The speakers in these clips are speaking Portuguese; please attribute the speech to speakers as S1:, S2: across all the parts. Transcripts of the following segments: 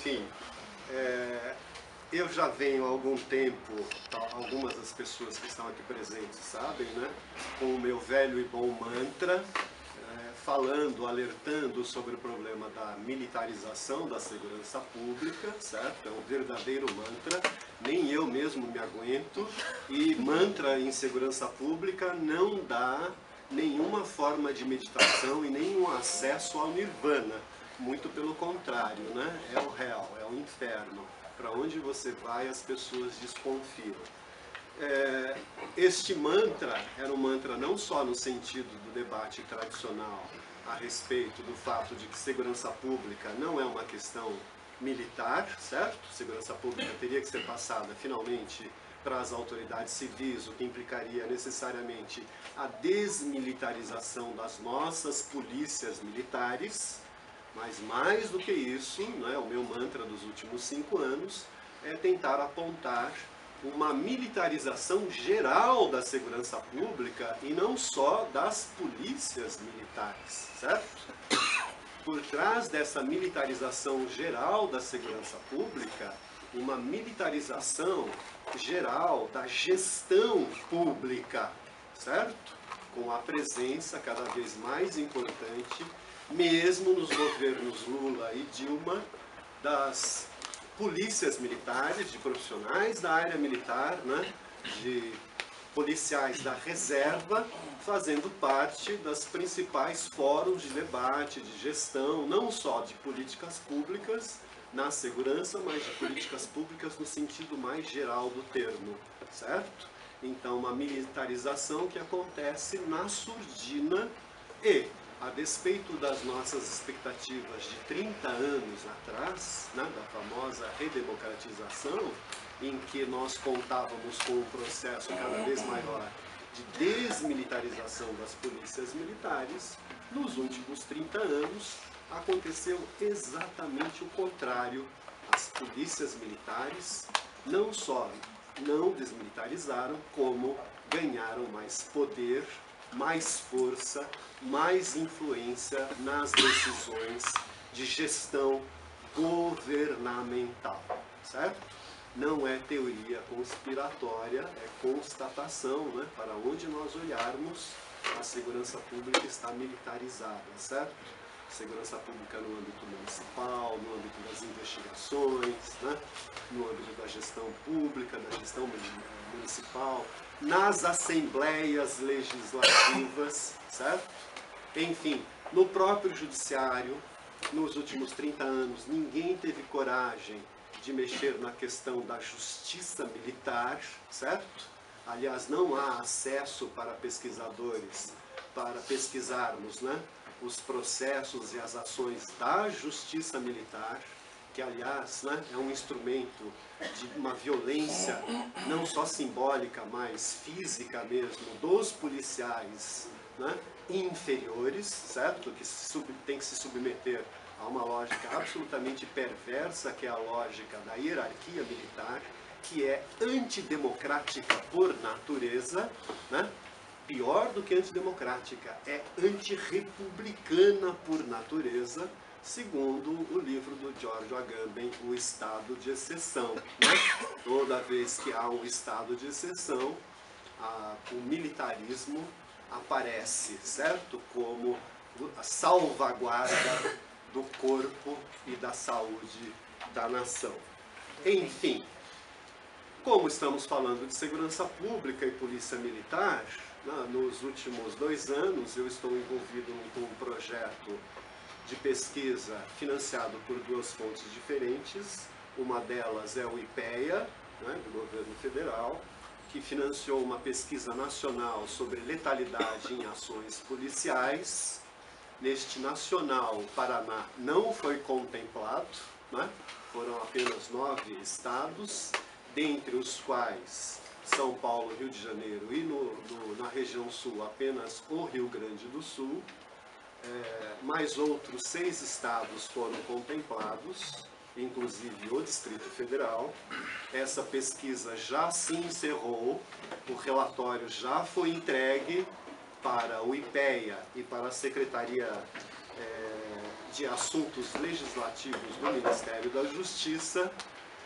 S1: enfim, eu já venho há algum tempo, algumas das pessoas que estão aqui presentes sabem, né, com o meu velho e bom mantra, falando, alertando sobre o problema da militarização da segurança pública, certo? É um verdadeiro mantra, nem eu mesmo me aguento, e mantra em segurança pública não dá nenhuma forma de meditação e nenhum acesso ao nirvana, muito pelo contrário, né? É o hell, é o inferno, para onde você vai as pessoas desconfiam. Este mantra era um mantra não só no sentido do debate tradicional a respeito do fato de que segurança pública não é uma questão militar, certo? Segurança pública teria que ser passada finalmente para as autoridades civis, o que implicaria necessariamente a desmilitarização das nossas polícias militares, mas mais do que isso, né, o meu mantra dos últimos 5 anos é tentar apontar uma militarização geral da segurança pública e não só das polícias militares, certo? Por trás dessa militarização geral da segurança pública, uma militarização geral da gestão pública, certo? Com a presença cada vez mais importante, mesmo nos governos Lula e Dilma, das polícias militares, de profissionais da área militar, né, de policiais da reserva, fazendo parte das principais fóruns de debate, de gestão, não só de políticas públicas na segurança, mas de políticas públicas no sentido mais geral do termo, certo? Então, uma militarização que acontece na surdina e, a despeito das nossas expectativas de 30 anos atrás, né, da famosa redemocratização, em que nós contávamos com um processo cada vez maior de desmilitarização das polícias militares, nos últimos 30 anos aconteceu exatamente o contrário. As polícias militares não só não desmilitarizaram, como ganharam mais poder, mais força, mais influência nas decisões de gestão governamental, certo? Não é teoria conspiratória, é constatação, né? Para onde nós olharmos, a segurança pública está militarizada, certo? Segurança pública no âmbito municipal, no âmbito das investigações, né? No âmbito da gestão pública, da gestão municipal, nas assembleias legislativas, certo? Enfim, no próprio judiciário, nos últimos 30 anos, ninguém teve coragem de mexer na questão da justiça militar, certo? Aliás, não há acesso para pesquisadores para pesquisarmos, né, os processos e as ações da justiça militar, que, aliás, né, é um instrumento de uma violência não só simbólica, mas física mesmo, dos policiais, né, inferiores, certo? Que tem que se submeter a uma lógica absolutamente perversa, que é a lógica da hierarquia militar, que é antidemocrática por natureza, né? Pior do que antidemocrática, é antirrepublicana por natureza, segundo o livro do George Agamben, O Estado de Exceção, né? Toda vez que há um estado de exceção, o militarismo aparece, certo? Como a salvaguarda do corpo e da saúde da nação. Enfim, como estamos falando de segurança pública e polícia militar, nos últimos 2 anos eu estou envolvido com um projeto de pesquisa financiado por 2 fontes diferentes. Uma delas é o IPEA, né, do governo federal, que financiou uma pesquisa nacional sobre letalidade em ações policiais. Neste nacional, o Paraná não foi contemplado, né? Foram apenas 9 estados, dentre os quais São Paulo, Rio de Janeiro e na região sul apenas o Rio Grande do Sul. Mais outros 6 estados foram contemplados, inclusive o Distrito Federal. Essa pesquisa já se encerrou, o relatório já foi entregue para o IPEA e para a Secretaria de Assuntos Legislativos do Ministério da Justiça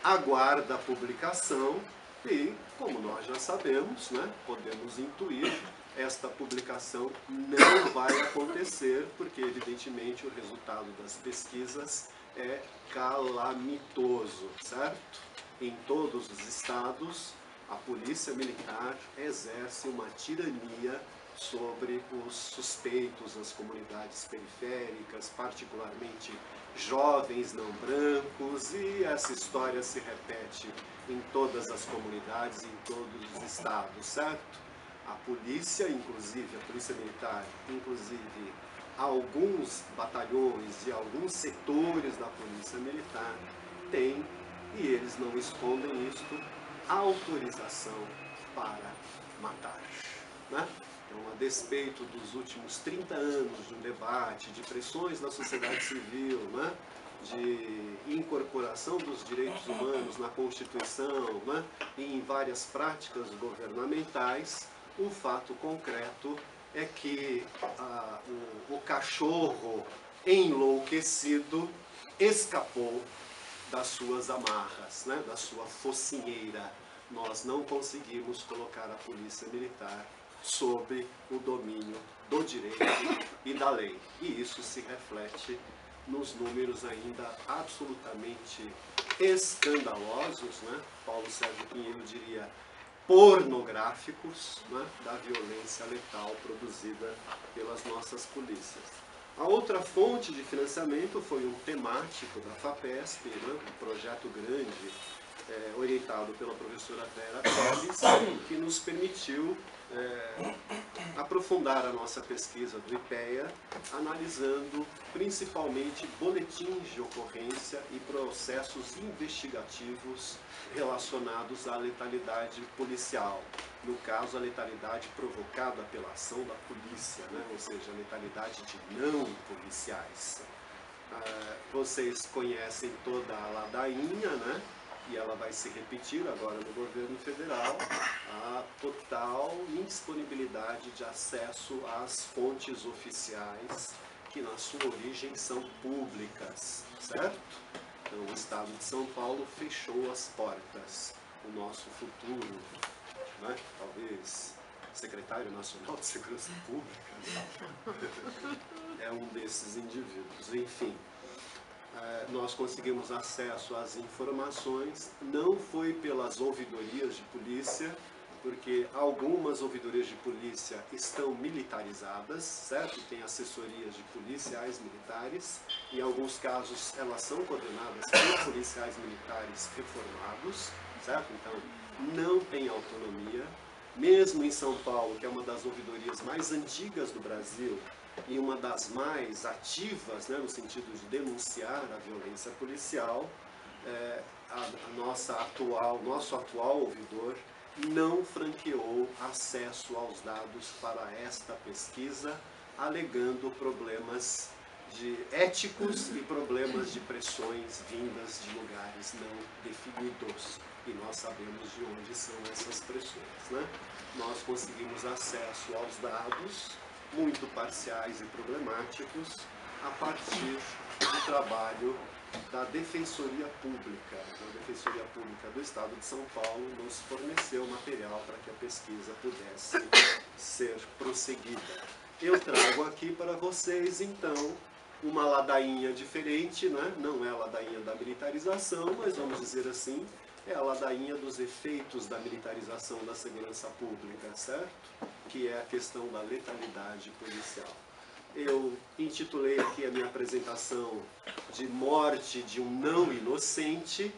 S1: aguarda a publicação e, como nós já sabemos, né, podemos intuir, esta publicação não vai acontecer porque, evidentemente, o resultado das pesquisas é calamitoso, certo? Em todos os estados, a polícia militar exerce uma tirania sobre os suspeitos nas comunidades periféricas, particularmente jovens não brancos, e essa história se repete em todas as comunidades, em todos os estados, certo? A polícia, inclusive, a polícia militar, inclusive alguns batalhões e alguns setores da polícia militar têm, e eles não escondem isto, autorização para matar, né? Então, a despeito dos últimos 30 anos de um debate, de pressões da sociedade civil, né? De incorporação dos direitos humanos na Constituição, né? E em várias práticas governamentais, o fato concreto é que o cachorro enlouquecido escapou das suas amarras, né? Da sua focinheira. Nós não conseguimos colocar a polícia militar sob o domínio do direito e da lei. E isso se reflete nos números ainda absolutamente escandalosos, né? Paulo Sérgio Pinheiro diria pornográficos, né? Da violência letal produzida pelas nossas polícias. A outra fonte de financiamento foi um temático da FAPESP, né? Um projeto grande, orientado pela professora Vera Teles, que nos permitiu aprofundar a nossa pesquisa do IPEA, analisando principalmente boletins de ocorrência e processos investigativos relacionados à letalidade policial. No caso, a letalidade provocada pela ação da polícia, né? Ou seja, a letalidade de não policiais. Vocês conhecem toda a ladainha, né? E ela vai se repetir agora no governo federal, a total indisponibilidade de acesso às fontes oficiais que na sua origem são públicas, certo? Então o Estado de São Paulo fechou as portas. O nosso futuro, né? Talvez secretário nacional de segurança pública, é um desses indivíduos, enfim. Nós conseguimos acesso às informações, não foi pelas ouvidorias de polícia, porque algumas ouvidorias de polícia estão militarizadas, certo? Tem assessorias de policiais militares, em alguns casos elas são coordenadas por policiais militares reformados, certo? Então não tem autonomia, mesmo em São Paulo, que é uma das ouvidorias mais antigas do Brasil, e uma das mais ativas, né, no sentido de denunciar a violência policial, nosso atual ouvidor não franqueou acesso aos dados para esta pesquisa, alegando problemas éticos e problemas de pressões vindas de lugares não definidos. E nós sabemos de onde são essas pressões, né? Nós conseguimos acesso aos dados, muito parciais e problemáticos, a partir do trabalho da Defensoria Pública. A Defensoria Pública do Estado de São Paulo nos forneceu material para que a pesquisa pudesse ser prosseguida. Eu trago aqui para vocês, então, uma ladainha diferente, né? Não é a ladainha da militarização, mas vamos dizer assim, é a ladainha dos efeitos da militarização da segurança pública, certo? Que é a questão da letalidade policial. Eu intitulei aqui a minha apresentação de morte de um não inocente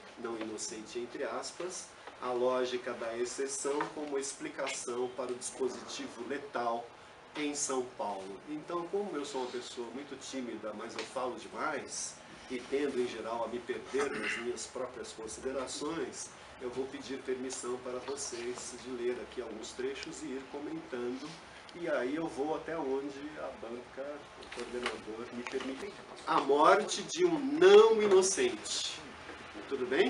S1: entre aspas, a lógica da exceção como explicação para o dispositivo letal em São Paulo. Então, como eu sou uma pessoa muito tímida, mas eu falo demais, e tendo em geral a me perder nas minhas próprias considerações, eu vou pedir permissão para vocês de ler aqui alguns trechos e ir comentando, e aí eu vou até onde a banca, o coordenador, me permite. A morte de um não inocente. Tudo bem?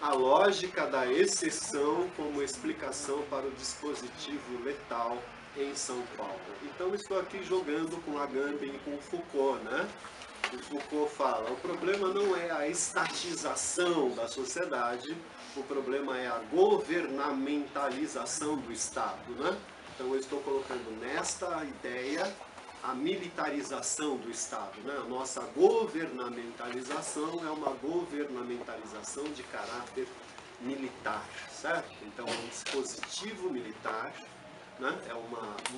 S1: A lógica da exceção como explicação para o dispositivo letal em São Paulo. Então estou aqui jogando com Agamben e com Foucault, né? o Foucault fala, o problema não é a estatização da sociedade, o problema é a governamentalização do Estado, né? Então eu estou colocando nesta ideia a militarização do Estado, né? A nossa governamentalização é uma governamentalização de caráter militar, certo? Então é um dispositivo militar, né? É um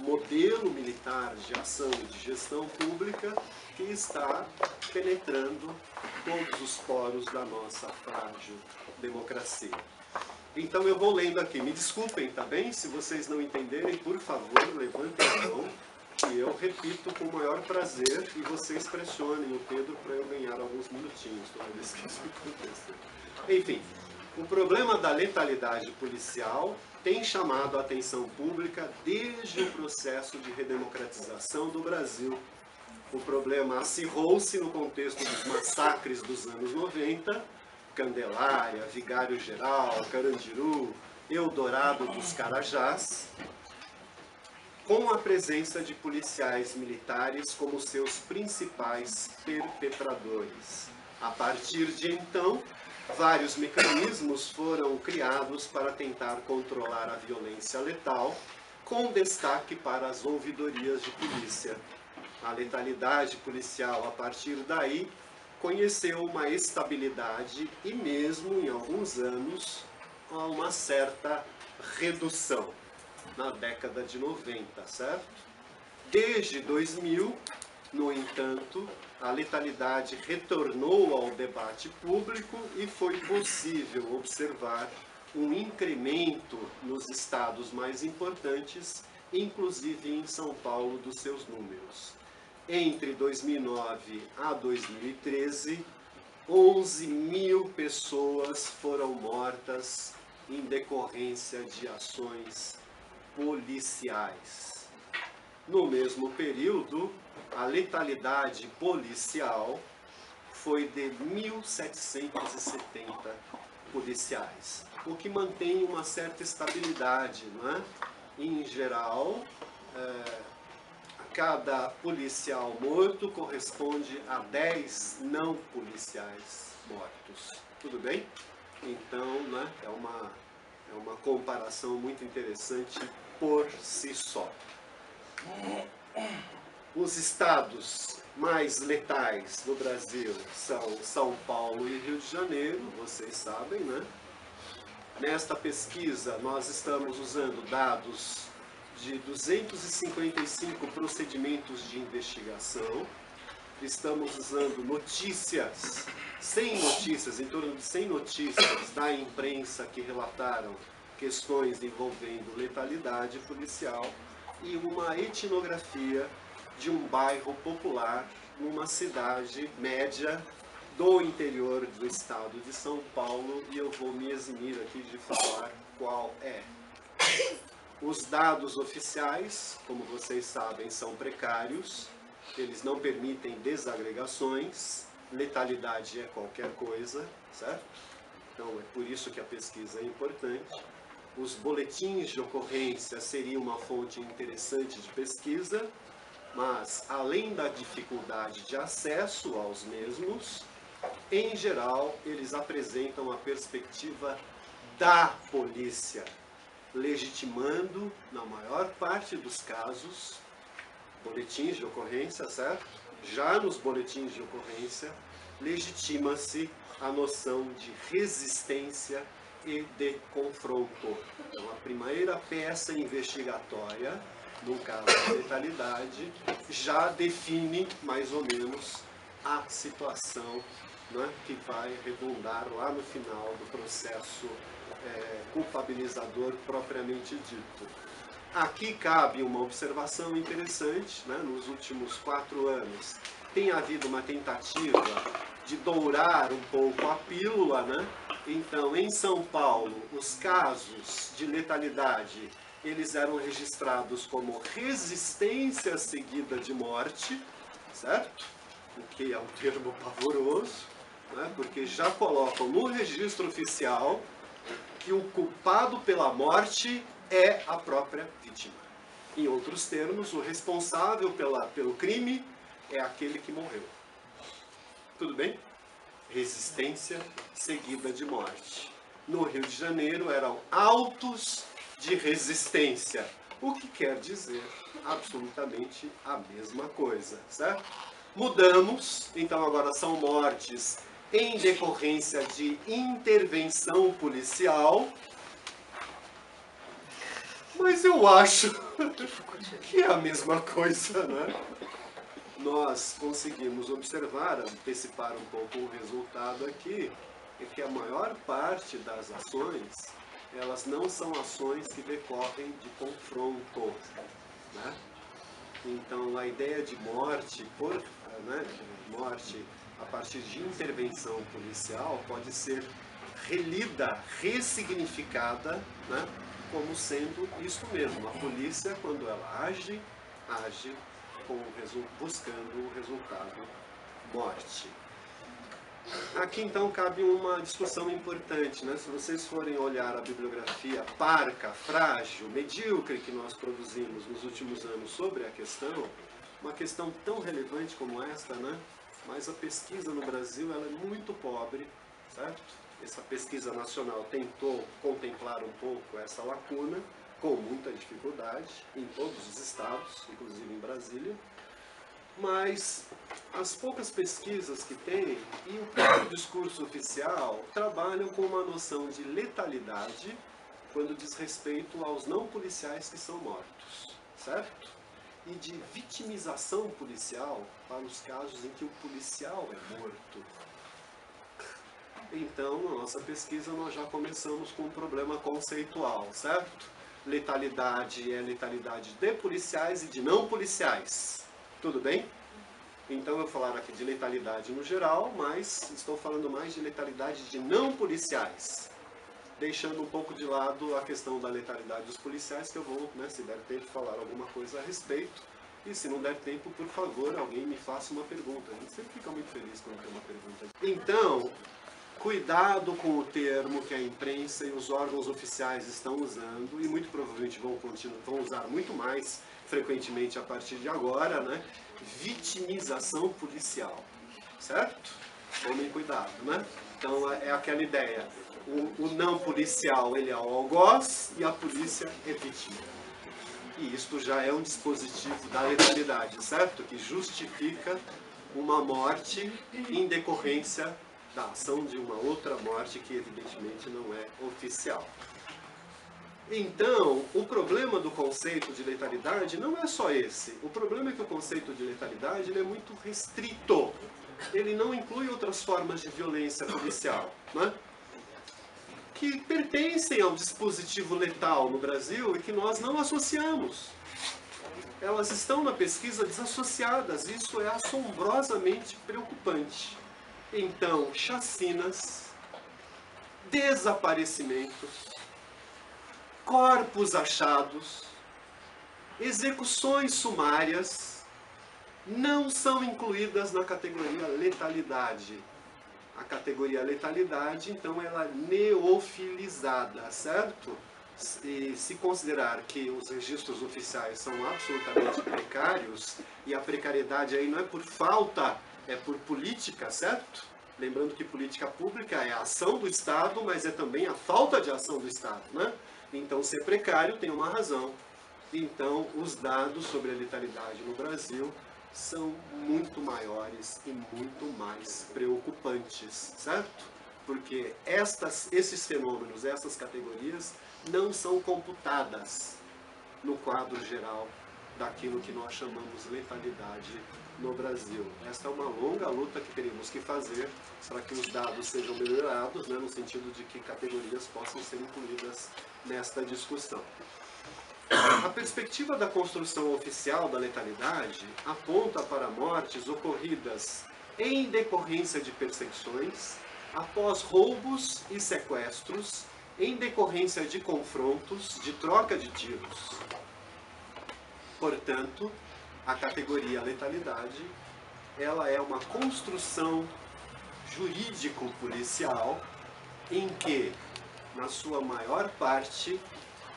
S1: modelo militar de ação e de gestão pública que está penetrando todos os poros da nossa frágil democracia. Então eu vou lendo aqui, me desculpem, tá bem? Se vocês não entenderem, por favor, levantem a mão, que eu repito com o maior prazer e vocês pressionem o Pedro para eu ganhar alguns minutinhos toda vez que isso acontecer. Enfim, o problema da letalidade policial tem chamado a atenção pública desde o processo de redemocratização do Brasil. O problema acirrou-se no contexto dos massacres dos anos 90, Candelária, Vigário Geral, Carandiru, Eldorado dos Carajás, com a presença de policiais militares como seus principais perpetradores. A partir de então, vários mecanismos foram criados para tentar controlar a violência letal, com destaque para as ouvidorias de polícia. A letalidade policial, a partir daí, conheceu uma estabilidade e mesmo, em alguns anos, uma certa redução na década de 90, certo? Desde 2000, no entanto, a letalidade retornou ao debate público e foi possível observar um incremento nos estados mais importantes, inclusive em São Paulo, dos seus números. Entre 2009 a 2013, 11 mil pessoas foram mortas em decorrência de ações policiais. No mesmo período, a letalidade policial foi de 1.770 policiais, o que mantém uma certa estabilidade, não é? Em geral, cada policial morto corresponde a 10 não policiais mortos. Tudo bem? Então, né, é uma comparação muito interessante por si só. Os estados mais letais do Brasil são São Paulo e Rio de Janeiro, vocês sabem, né? Nesta pesquisa, nós estamos usando dados de 255 procedimentos de investigação. Estamos usando notícias, 100 notícias, em torno de 100 notícias da imprensa que relataram questões envolvendo letalidade policial e uma etnografia de um bairro popular numa cidade média do interior do estado de São Paulo, e eu vou me eximir aqui de falar qual é. Os dados oficiais, como vocês sabem, são precários, eles não permitem desagregações, letalidade é qualquer coisa, certo? Então é por isso que a pesquisa é importante. Os boletins de ocorrência seriam uma fonte interessante de pesquisa, mas além da dificuldade de acesso aos mesmos, em geral eles apresentam a perspectiva da polícia, legitimando, na maior parte dos casos, boletins de ocorrência, certo? Já nos boletins de ocorrência, legitima-se a noção de resistência e de confronto. Então, a primeira peça investigatória, no caso da letalidade, já define mais ou menos a situação, né, que vai redundar lá no final do processo culpabilizador propriamente dito. Aqui cabe uma observação interessante, né? Nos últimos 4 anos tem havido uma tentativa de dourar um pouco a pílula, né? Então, em São Paulo, os casos de letalidade, eles eram registrados como resistência seguida de morte, certo? O que é um termo pavoroso, né? Porque já colocam no registro oficial que o culpado pela morte é a própria vítima. Em outros termos, o responsável pelo crime é aquele que morreu. Tudo bem? Resistência seguida de morte. No Rio de Janeiro eram autos de resistência, o que quer dizer absolutamente a mesma coisa, certo? Mudamos, então agora são mortes em decorrência de intervenção policial, mas eu acho que é a mesma coisa, né? Nós conseguimos observar, antecipar um pouco o resultado aqui, é que a maior parte das ações, elas não são ações que decorrem de confronto, né? Então a ideia de morte morte a partir de intervenção policial pode ser relida, ressignificada, né, como sendo isso mesmo. A polícia, quando ela age buscando o resultado morte. Aqui então cabe uma discussão importante, né? Se vocês forem olhar a bibliografia parca, frágil, medíocre que nós produzimos nos últimos anos sobre a questão, uma questão tão relevante como esta, né? Mas a pesquisa no Brasil ela é muito pobre, certo? Essa pesquisa nacional tentou contemplar um pouco essa lacuna, com muita dificuldade, em todos os estados, inclusive em Brasília. Mas as poucas pesquisas que tem e o próprio discurso oficial trabalham com uma noção de letalidade quando diz respeito aos não policiais que são mortos, certo? E de vitimização policial para os casos em que o policial é morto. Então, na nossa pesquisa, nós já começamos com um problema conceitual, certo? Letalidade é letalidade de policiais e de não policiais. Tudo bem? Então, eu vou falar aqui de letalidade no geral, mas estou falando mais de letalidade de não policiais. Deixando um pouco de lado a questão da letalidade dos policiais, que eu vou, né, se der tempo, falar alguma coisa a respeito. E se não der tempo, por favor, alguém me faça uma pergunta. A gente sempre fica muito feliz quando tem uma pergunta. Então, cuidado com o termo que a imprensa e os órgãos oficiais estão usando, e muito provavelmente vão usar muito mais frequentemente a partir de agora, né? Vitimização policial, certo? Tomem cuidado, né? Então é aquela ideia, o não policial ele é o algoz e a polícia é vítima. E isto já é um dispositivo da letalidade, certo? Que justifica uma morte em decorrência da ação de uma outra morte que evidentemente não é oficial. Então, o problema do conceito de letalidade não é só esse. O problema é que o conceito de letalidade ele é muito restrito. Ele não inclui outras formas de violência policial, né? Que pertencem ao dispositivo letal no Brasil e que nós não associamos. Elas estão na pesquisa desassociadas. Isso é assombrosamente preocupante. Então, chacinas, desaparecimentos, corpos achados, execuções sumárias não são incluídas na categoria letalidade. A categoria letalidade, então, ela é neofilizada, certo? E se considerar que os registros oficiais são absolutamente precários, e a precariedade aí não é por falta, é por política, certo? Lembrando que política pública é a ação do Estado, mas é também a falta de ação do Estado, né? Então, ser precário tem uma razão. Então, os dados sobre a letalidade no Brasil são muito maiores e muito mais preocupantes, certo? Porque esses fenômenos, essas categorias, não são computadas no quadro geral daquilo que nós chamamos letalidade no Brasil. Esta é uma longa luta que teremos que fazer para que os dados sejam melhorados, né, no sentido de que categorias possam ser incluídas nesta discussão. A perspectiva da construção oficial da letalidade aponta para mortes ocorridas em decorrência de perseguições, após roubos e sequestros, em decorrência de confrontos, de troca de tiros. Portanto, a categoria letalidade, ela é uma construção jurídico-policial em que, na sua maior parte,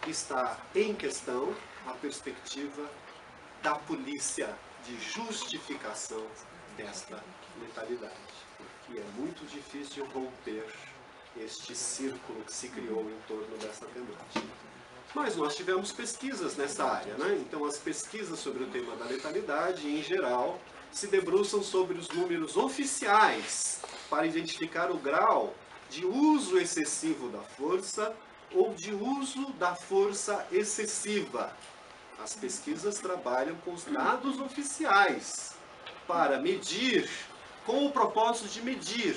S1: está em questão a perspectiva da polícia de justificação desta letalidade. que é muito difícil romper este círculo que se criou em torno dessa temática. Mas nós tivemos pesquisas nessa área, né? Então as pesquisas sobre o tema da letalidade, em geral, se debruçam sobre os números oficiais para identificar o grau de uso excessivo da força ou de uso da força excessiva. As pesquisas trabalham com os dados oficiais para medir, com o propósito de medir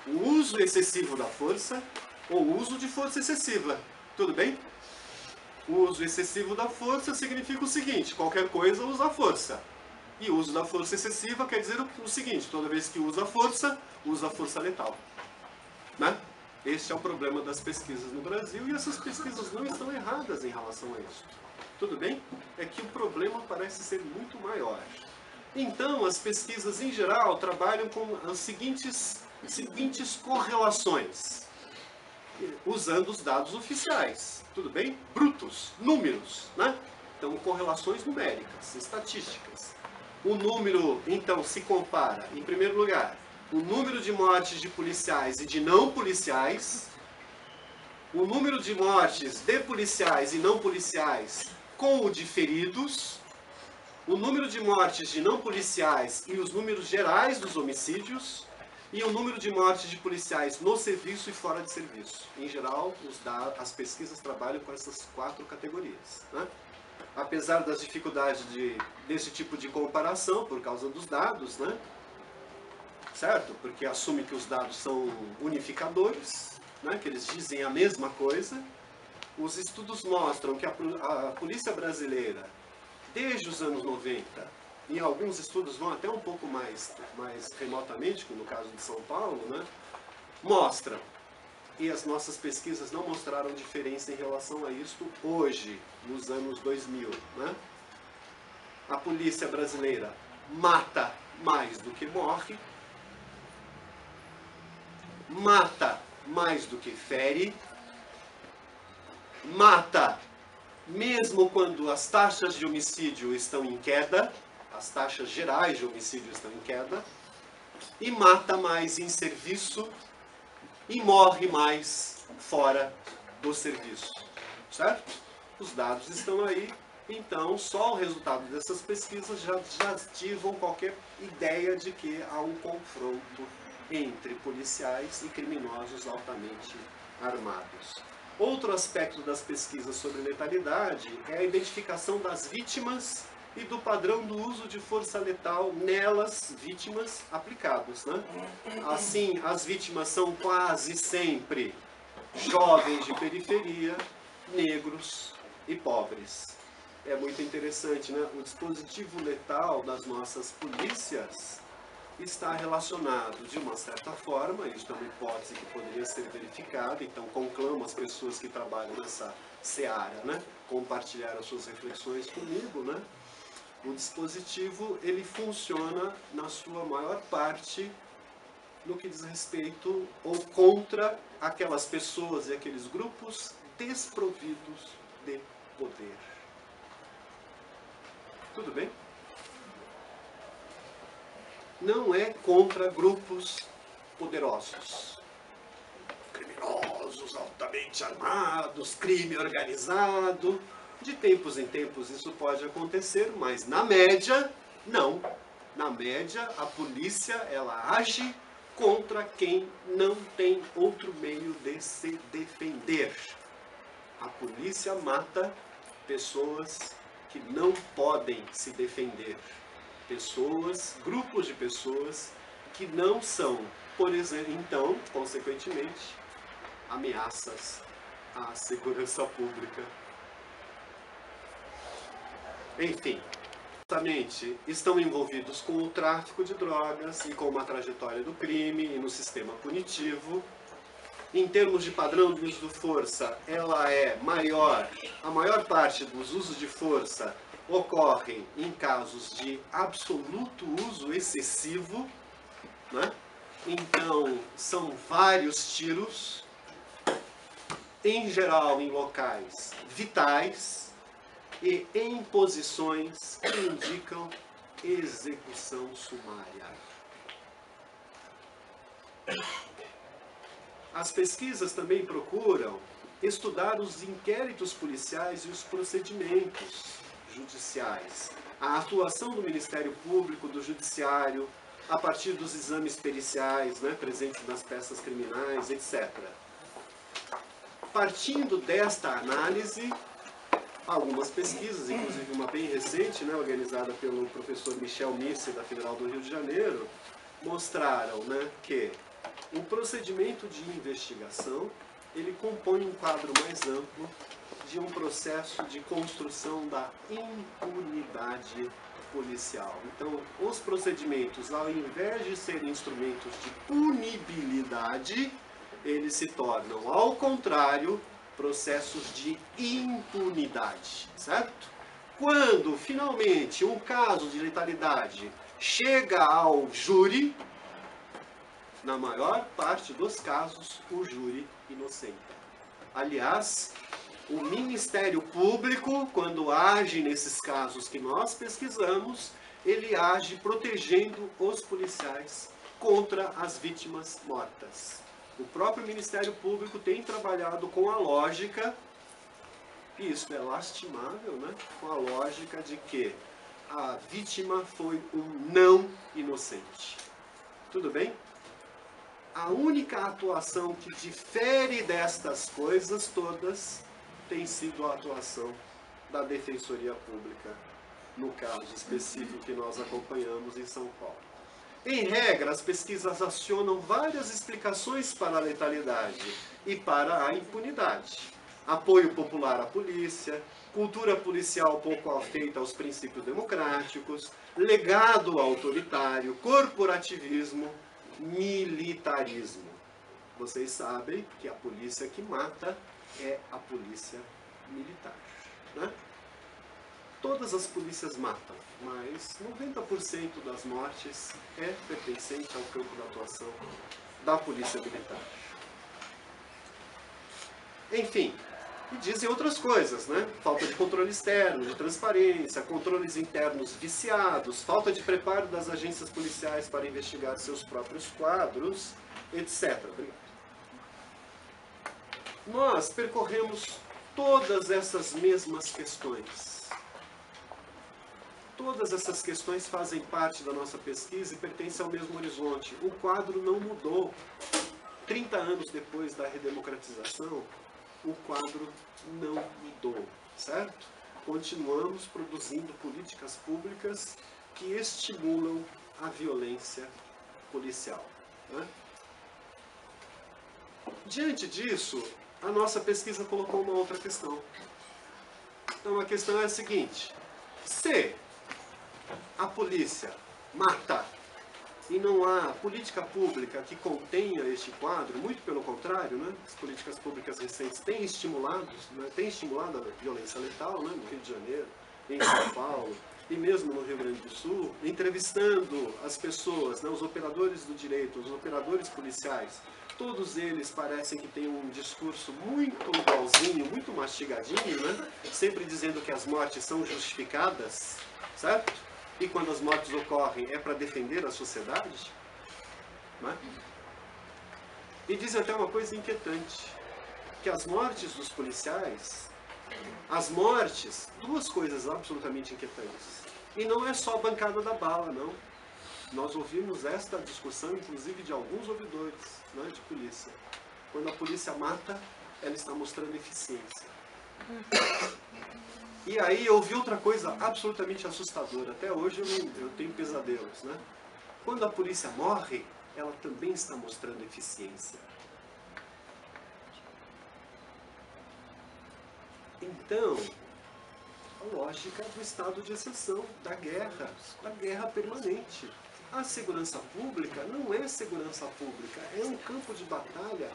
S1: o uso excessivo da força ou o uso de força excessiva. Tudo bem? O uso excessivo da força significa o seguinte: qualquer coisa usa força. E o uso da força excessiva quer dizer o seguinte: toda vez que usa força letal. Né? Este é o problema das pesquisas no Brasil, e essas pesquisas não estão erradas em relação a isso. Tudo bem? É que o problema parece ser muito maior. Então, as pesquisas em geral trabalham com as seguintes correlações, usando os dados oficiais. Tudo bem? Brutos, números, né? Então, correlações numéricas, estatísticas. O número, então, se compara, em primeiro lugar, o número de mortes de policiais e de não policiais, o número de mortes de policiais e não policiais com o de feridos, o número de mortes de não policiais e os números gerais dos homicídios, e o número de mortes de policiais no serviço e fora de serviço. Em geral, as pesquisas trabalham com essas 4 categorias. Né? Apesar das dificuldades desse tipo de comparação, por causa dos dados, né? Certo? Porque assume que os dados são unificadores, né? Que eles dizem a mesma coisa. Os estudos mostram que a polícia brasileira, desde os anos 90, e alguns estudos vão até um pouco mais remotamente, como no caso de São Paulo, né? Mostram, e as nossas pesquisas não mostraram diferença em relação a isso hoje, nos anos 2000. Né? A polícia brasileira mata mais do que morre, mata mais do que fere, mata mesmo quando as taxas de homicídio estão em queda, as taxas gerais de homicídio estão em queda, e mata mais em serviço e morre mais fora do serviço. Certo? Os dados estão aí, então só o resultado dessas pesquisas já ativam qualquer ideia de que há um confronto entre policiais e criminosos altamente armados. Outro aspecto das pesquisas sobre letalidade é a identificação das vítimas e do padrão do uso de força letal nelas, vítimas, aplicados. Né? Assim, as vítimas são quase sempre jovens de periferia, negros e pobres. É muito interessante, né? O dispositivo letal das nossas polícias está relacionado, de uma certa forma, isso é uma hipótese que poderia ser verificada, então conclamo as pessoas que trabalham nessa seara, né? Compartilhar as suas reflexões comigo, né? O dispositivo, ele funciona, na sua maior parte, no que diz respeito ou contra aquelas pessoas e aqueles grupos desprovidos de poder. Tudo bem? Não é contra grupos poderosos, criminosos, altamente armados, crime organizado. De tempos em tempos isso pode acontecer, mas na média, não. Na média, a polícia, ela age contra quem não tem outro meio de se defender. A polícia mata pessoas que não podem se defender. Pessoas, grupos de pessoas que não são, por exemplo, então, consequentemente, ameaças à segurança pública. Enfim, justamente estão envolvidos com o tráfico de drogas e com uma trajetória do crime e no sistema punitivo. Em termos de padrão de uso de força, ela é maior, a maior parte dos usos de força ocorrem em casos de absoluto uso excessivo, né? Então, são vários tiros, em geral em locais vitais e em posições que indicam execução sumária. As pesquisas também procuram estudar os inquéritos policiais e os procedimentos judiciais, a atuação do Ministério Público, do Judiciário, a partir dos exames periciais, né, presentes nas peças criminais, etc. Partindo desta análise, algumas pesquisas, inclusive uma bem recente, né, organizada pelo professor Michel Misse, da Federal do Rio de Janeiro, mostraram, né, que o procedimento de investigação ele compõe um quadro mais amplo de um processo de construção da impunidade policial. Então, os procedimentos, ao invés de serem instrumentos de punibilidade, eles se tornam, ao contrário, processos de impunidade, certo? Quando, finalmente, um caso de letalidade chega ao júri, na maior parte dos casos, o júri inocenta. Aliás, o Ministério Público, quando age nesses casos que nós pesquisamos, ele age protegendo os policiais contra as vítimas mortas. O próprio Ministério Público tem trabalhado com a lógica, e isso é lastimável, né? Com a lógica de que a vítima foi um não inocente. Tudo bem? A única atuação que difere destas coisas todas tem sido a atuação da Defensoria Pública, no caso específico que nós acompanhamos em São Paulo. Em regra, as pesquisas acionam várias explicações para a letalidade e para a impunidade. Apoio popular à polícia, cultura policial pouco afeita aos princípios democráticos, legado autoritário, corporativismo, militarismo. Vocês sabem que a polícia que mata é a polícia militar, né? Todas as polícias matam, mas 90% das mortes é pertencente ao campo de atuação da polícia militar. Enfim, e dizem outras coisas, né? Falta de controle externo, de transparência, controles internos viciados, falta de preparo das agências policiais para investigar seus próprios quadros, etc. Obrigado. Nós percorremos todas essas mesmas questões. Todas essas questões fazem parte da nossa pesquisa e pertencem ao mesmo horizonte. O quadro não mudou. 30 anos depois da redemocratização, o quadro não mudou, certo? Continuamos produzindo políticas públicas que estimulam a violência policial, né? Diante disso, a nossa pesquisa colocou uma outra questão. Então a questão é a seguinte: se a polícia mata e não há política pública que contenha este quadro, muito pelo contrário, né? As políticas públicas recentes têm estimulado, né? Têm estimulado a violência letal, né? No Rio de Janeiro, em São Paulo e mesmo no Rio Grande do Sul, entrevistando as pessoas, né? Os operadores do direito, os operadores policiais. Todos eles parecem que têm um discurso muito igualzinho, muito mastigadinho, né? Sempre dizendo que as mortes são justificadas, certo? E quando as mortes ocorrem é para defender a sociedade, né? E dizem até uma coisa inquietante, que as mortes dos policiais, as mortes, duas coisas absolutamente inquietantes. E não é só a bancada da bala, não. Nós ouvimos esta discussão, inclusive, de alguns ouvidores, né, de polícia. Quando a polícia mata, ela está mostrando eficiência. E aí eu vi outra coisa absolutamente assustadora. Até hoje eu tenho pesadelos, né? Quando a polícia morre, ela também está mostrando eficiência. Então, a lógica do estado de exceção, da guerra permanente. A segurança pública não é segurança pública, é um campo de batalha.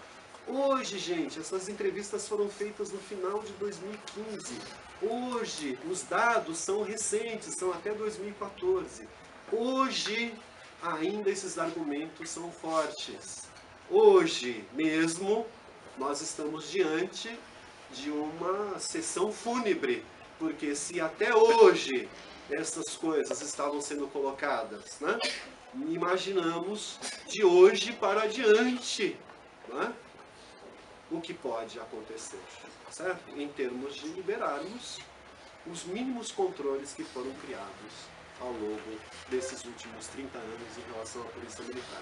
S1: Hoje, gente, essas entrevistas foram feitas no final de 2015. Hoje, os dados são recentes, são até 2014. Hoje, ainda esses argumentos são fortes. Hoje mesmo, nós estamos diante de uma sessão fúnebre, porque se até hoje essas coisas estavam sendo colocadas, né? imaginamos de hoje para adiante, não é? O que pode acontecer, certo? Em termos de liberarmos os mínimos controles que foram criados ao longo desses últimos 30 anos em relação à polícia militar.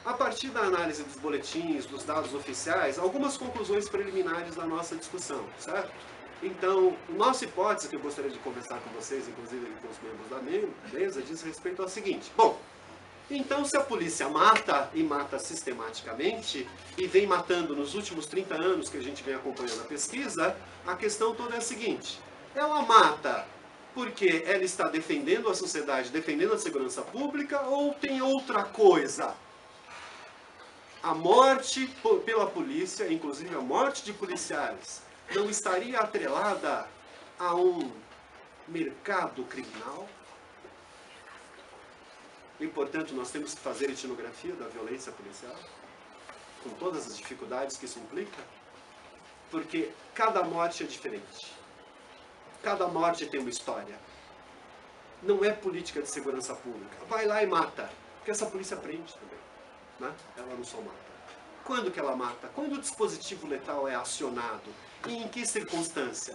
S1: A partir da análise dos boletins, dos dados oficiais, algumas conclusões preliminares da nossa discussão, certo? Então, nossa hipótese, que eu gostaria de conversar com vocês, inclusive com os membros da mesa, diz respeito ao seguinte. Bom, então se a polícia mata, e mata sistematicamente, e vem matando nos últimos 30 anos que a gente vem acompanhando a pesquisa, a questão toda é a seguinte. Ela mata porque ela está defendendo a sociedade, defendendo a segurança pública, ou tem outra coisa? A morte pela polícia, inclusive a morte de policiais, não estaria atrelada a um mercado criminal? E, portanto, nós temos que fazer etnografia da violência policial, com todas as dificuldades que isso implica, porque cada morte é diferente. Cada morte tem uma história. Não é política de segurança pública. Vai lá e mata, porque essa polícia prende também, né? Ela não só mata. Quando que ela mata? Quando o dispositivo letal é acionado? E em que circunstância?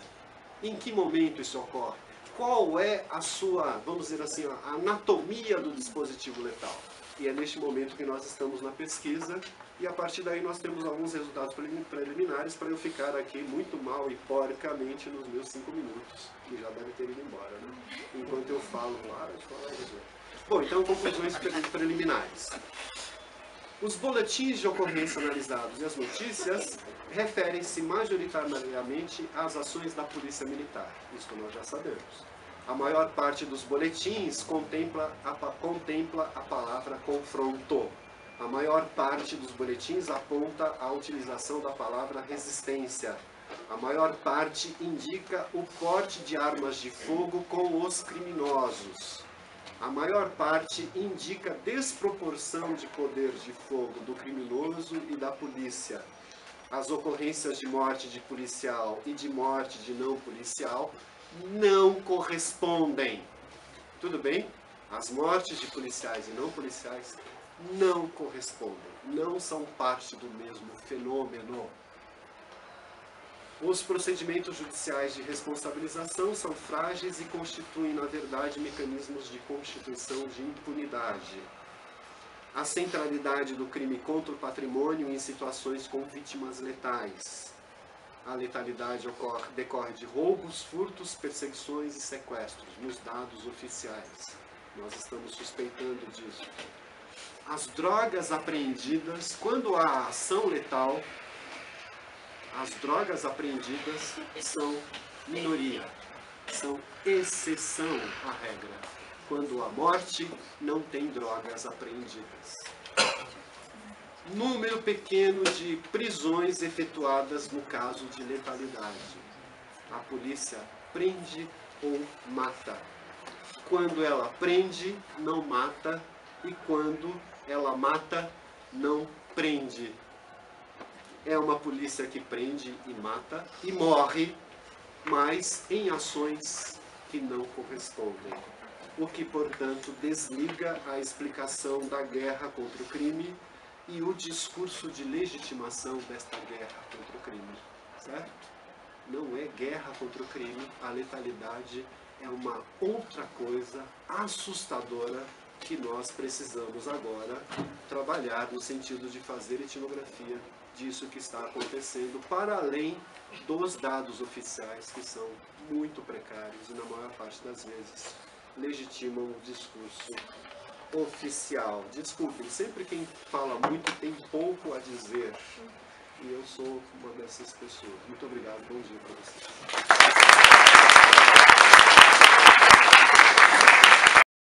S1: Em que momento isso ocorre? Qual é a sua, vamos dizer assim, a anatomia do dispositivo letal? E é neste momento que nós estamos na pesquisa, e a partir daí nós temos alguns resultados preliminares para eu ficar aqui muito mal e porcamente nos meus 5 minutos, que já deve ter ido embora, né? Enquanto eu falo, Bom, então conclusões preliminares. Os boletins de ocorrência analisados e as notícias referem-se majoritariamente às ações da polícia militar. Isso nós já sabemos. A maior parte dos boletins contempla a palavra confronto. A maior parte dos boletins aponta a utilização da palavra resistência. A maior parte indica o porte de armas de fogo com os criminosos. A maior parte indica desproporção de poder de fogo do criminoso e da polícia. As ocorrências de morte de policial e de morte de não policial não correspondem. Tudo bem? As mortes de policiais e não policiais não correspondem. Não são parte do mesmo fenômeno. Os procedimentos judiciais de responsabilização são frágeis e constituem, na verdade, mecanismos de constituição de impunidade. A centralidade do crime contra o patrimônio em situações com vítimas letais. A letalidade decorre de roubos, furtos, perseguições e sequestros, nos dados oficiais. Nós estamos suspeitando disso. As drogas apreendidas, quando há ação letal, as drogas apreendidas são minoria, são exceção à regra. Quando há morte, não tem drogas apreendidas. Número pequeno de prisões efetuadas no caso de letalidade. A polícia prende ou mata. Quando ela prende, não mata. E quando ela mata, não prende. É uma polícia que prende e mata e morre, mas em ações que não correspondem. O que, portanto, desliga a explicação da guerra contra o crime e o discurso de legitimação desta guerra contra o crime, certo? Não é guerra contra o crime, a letalidade é uma outra coisa assustadora que nós precisamos agora trabalhar no sentido de fazer etnografia disso que está acontecendo, para além dos dados oficiais, que são muito precários e, na maior parte das vezes, legitimam o discurso oficial. Desculpem, sempre quem fala muito tem pouco a dizer. E eu sou uma dessas pessoas. Muito obrigado, bom dia para vocês.